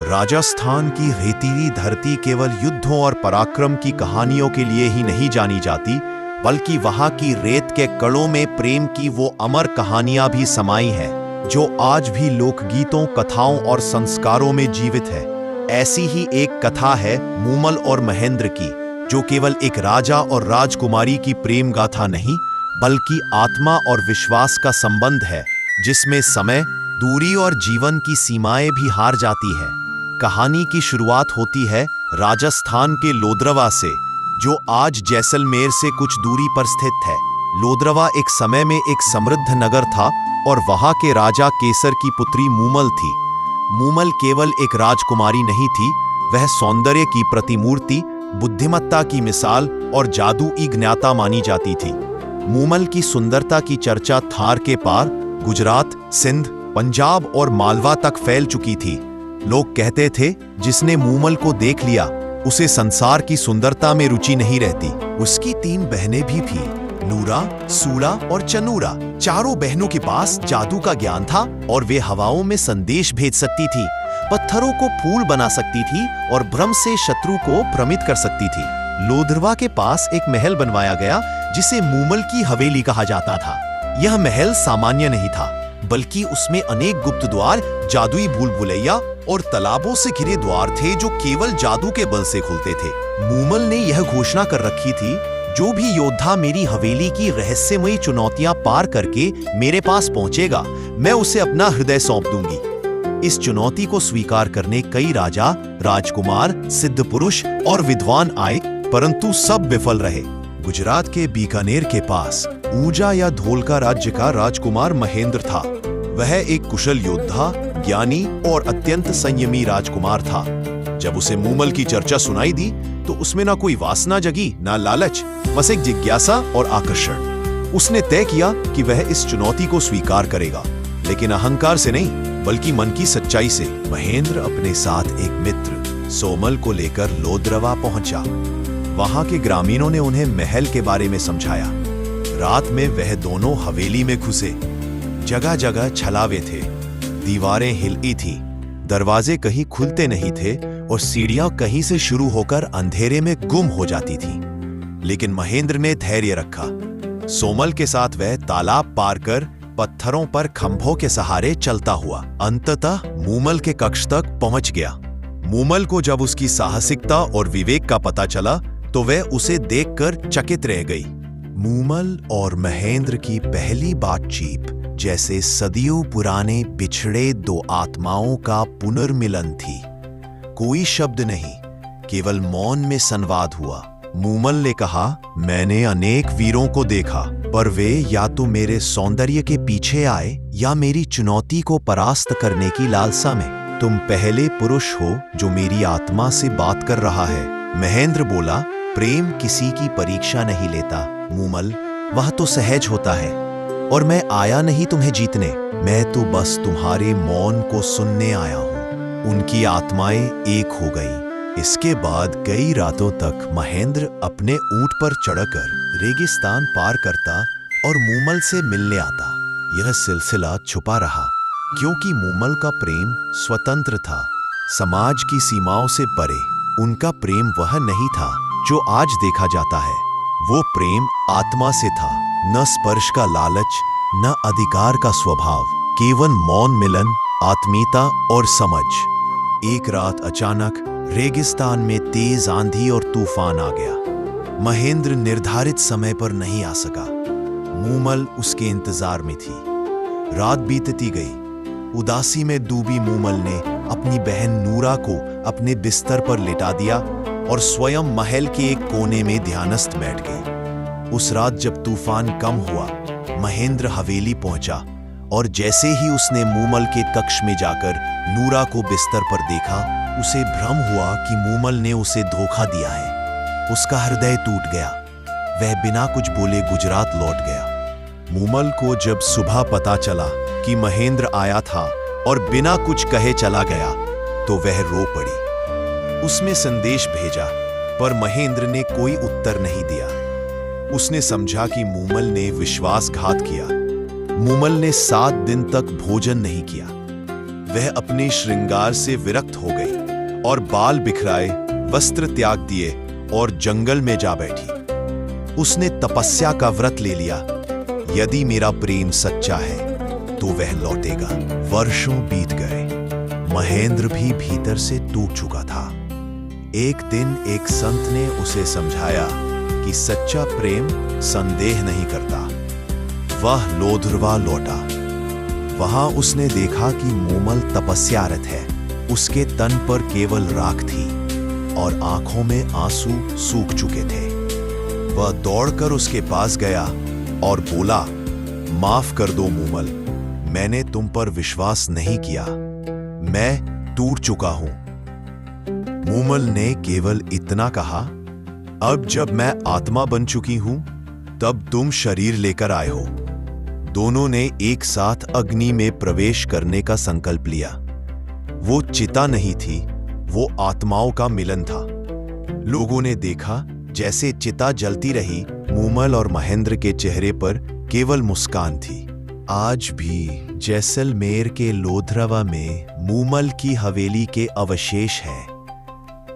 राजस्थान की रेतीली धरती केवल युद्धों और पराक्रम की कहानियों के लिए ही नहीं जानी जाती, बल्कि वहां की रेत के कणों में प्रेम की वो अमर कहानियां भी समाई हैं, जो आज भी लोकगीतों, कथाओं और संस्कारों में जीवित है। ऐसी ही एक कथा है मूमल और महेंद्र की, जो केवल एक राजा और राजकुमारी की प्रेम गाथा नहीं, बल्कि आत्मा और विश्वास का संबंध है, जिसमें समय, दूरी और जीवन की सीमाएं भी हार जाती है। कहानी की शुरुआत होती है राजस्थान के लोद्रवा से, जो आज जैसलमेर से कुछ दूरी पर स्थित है। लोद्रवा एक समय में एक समृद्ध नगर था और वहां के राजा केसर की पुत्री मूमल थी। मूमल केवल एक राजकुमारी नहीं थी, वह सौंदर्य की प्रतिमूर्ति, बुद्धिमत्ता की मिसाल और जादू की ज्ञाता मानी जाती थी। मूमल की सुंदरता की चर्चा थार के पार, गुजरात, सिंध, पंजाब और मालवा तक फैल चुकी थी। लोग कहते थे, जिसने मूमल को देख लिया उसे संसार की सुंदरता में रुचि नहीं रहती। उसकी 3 बहनें भी थी, नूरा, सूड़ा और चनूरा। चारों बहनों के पास जादू का ज्ञान था और वे हवाओं में संदेश भेज सकती थी, पत्थरों को फूल बना सकती थी और भ्रम से शत्रु को भ्रमित कर सकती थी। लोद्रवा के पास एक महल बनवाया गया, जिसे मूमल की हवेली कहा जाता था। यह महल सामान्य नहीं था, बल्कि उसमें अनेक गुप्त द्वार, जादुई भूल भुलैया और तालाबों से घिरे द्वार थे, जो केवल जादू के बल से खुलते थे। मूमल ने यह घोषणा कर रखी थी, जो भी योद्धा मेरी हवेली की रहस्यमयी चुनौतियां पार करके मेरे पास पहुंचेगा, मैं उसे अपना हृदय सौंप दूंगी। इस चुनौती को स्वीकार करने कई राजा, राजकुमार, सिद्ध पुरुष और विद्वान आए, परंतु सब विफल रहे। गुजरात के बीकानेर के पास ऊंचा या धोलका राज्य का राजकुमार महेंद्र था। वह एक कुशल योद्धा, ज्ञानी और अत्यंत संयमी राजकुमार था। जब उसे मूमल की चर्चा सुनाई दी, तो उसमें ना कोई वासना जगी, ना लालच, बस एक जिज्ञासा और आकर्षण। उसने तय किया कि वह इस चुनौती को स्वीकार करेगा, लेकिन अहंकार से नहीं, बल्कि मन की सच्चाई से। महेंद्र अपने साथ एक मित्र सोमल को लेकर लोद्रवा पहुंचा। वहां के ग्रामीणों ने उन्हें महल के बारे में समझाया। रात में वह दोनों हवेली में घुसे। जगह जगह छलावे थे, दीवारें हिलती थीं, दरवाजे कहीं खुलते नहीं थे और सीढ़ियां कहीं से शुरू होकर अंधेरे में गुम हो जाती थीं। लेकिन महेंद्र ने धैर्य रखा। सोमल के साथ वह तालाब पार कर पत्थरों पर खंभों के सहारे चलता हुआ अंततः मूमल के कक्ष तक पहुंच गया। मूमल को जब उसकी साहसिकता और विवेक का पता चला, तो वह उसे देखकर चकित रह गई। मूमल और महेंद्र की पहली बातचीत जैसे सदियों पुराने बिछड़े 2 आत्माओं का पुनर्मिलन थी। कोई शब्द नहीं, केवल मौन में संवाद हुआ। मूमल ने कहा, मैंने अनेक वीरों को देखा, पर वे या तो मेरे सौंदर्य के पीछे आए या मेरी चुनौती को परास्त करने की लालसा में। तुम पहले पुरुष हो जो मेरी आत्मा से बात कर रहा है। महेंद्र बोला, प्रेम किसी की परीक्षा नहीं लेता मूमल, वह तो सहज होता है। और मैं आया नहीं तुम्हें जीतने, मैं तो बस तुम्हारे मौन को सुनने आया हूं। उनकी आत्माएं एक हो गई। इसके बाद कई रातों तक महेंद्र अपने ऊंट पर चढ़कर रेगिस्तान पार करता और मूमल से मिलने आता। यह सिलसिला छुपा रहा, क्योंकि मूमल का प्रेम स्वतंत्र था, समाज की सीमाओं से परे। उनका प्रेम वह नहीं था जो आज देखा जाता है। वो प्रेम आत्मा से था, न स्पर्श का लालच, न अधिकार का स्वभाव, केवल मौन मिलन, आत्मीयता और समझ। एक रात अचानक रेगिस्तान में तेज आंधी और तूफान आ गया। महेंद्र निर्धारित समय पर नहीं आ सका। मूमल उसके इंतजार में थी। रात बीतती गई। उदासी में डूबी मूमल ने अपनी बहन नूरा को अपने बिस्तर पर लिटा दिया और स्वयं महल के एक कोने में ध्यानस्थ बैठ गई। उस रात जब तूफान कम हुआ, महेंद्र हवेली पहुंचा और जैसे ही उसने मूमल के कक्ष में जाकर नूरा को बिस्तर पर देखा, उसे भ्रम हुआ कि मूमल ने उसे धोखा दिया है। उसका हृदय टूट गया। वह बिना कुछ बोले गुजरात लौट गया। मूमल को जब सुबह पता चला कि महेंद्र आया था और बिना कुछ कहे चला गया, तो वह रो पड़ी। उसने संदेश भेजा, पर महेंद्र ने कोई उत्तर नहीं दिया। उसने समझा कि मूमल ने विश्वासघात किया। मूमल ने 7 दिन तक भोजन नहीं किया। वह अपने श्रृंगार से विरक्त हो गई। और बाल बिखराए, वस्त्र त्याग दिए और जंगल में जा बैठी। उसने तपस्या का व्रत ले लिया। यदि मेरा प्रेम सच्चा है तो वह लौटेगा। वर्षों बीत गए। महेंद्र भी भीतर से टूट चुका था। एक दिन एक संत ने उसे समझाया कि सच्चा प्रेम संदेह नहीं करता। वह लोधरवा लौटा। वहां उसने देखा कि मूमल तपस्यारत है। उसके तन पर केवल राख थी और आंखों में आंसू सूख चुके थे। वह दौड़कर उसके पास गया और बोला, माफ कर दो मूमल, मैंने तुम पर विश्वास नहीं किया। मैं टूट चुका हूं। मूमल ने केवल इतना कहा, अब जब मैं आत्मा बन चुकी हूं तब तुम शरीर लेकर आए हो। दोनों ने एक साथ अग्नि में प्रवेश करने का संकल्प लिया। वो चिता नहीं थी, वो आत्माओं का मिलन था। लोगों ने देखा जैसे चिता जलती रही, मूमल और महेंद्र के चेहरे पर केवल मुस्कान थी। आज भी जैसलमेर के लोधरवा में मूमल की हवेली के अवशेष हैं।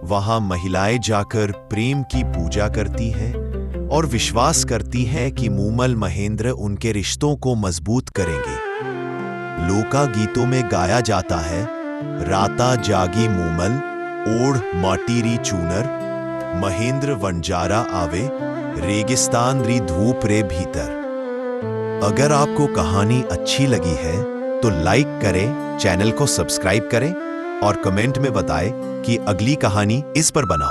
वहां महिलाएं जाकर प्रेम की पूजा करती हैं और विश्वास करती हैं कि मूमल महेंद्र उनके रिश्तों को मजबूत करेंगे। लोका गीतों में गाया जाता है, राता जागी मूमल, ओढ़ माटीरी चूनर, महेंद्र वंजारा आवे, रेगिस्तान री धूप रे भीतर। अगर आपको कहानी अच्छी लगी है तो लाइक करें, चैनल को सब्सक्राइब करें और कमेंट में बताएं कि अगली कहानी इस पर बनाओ।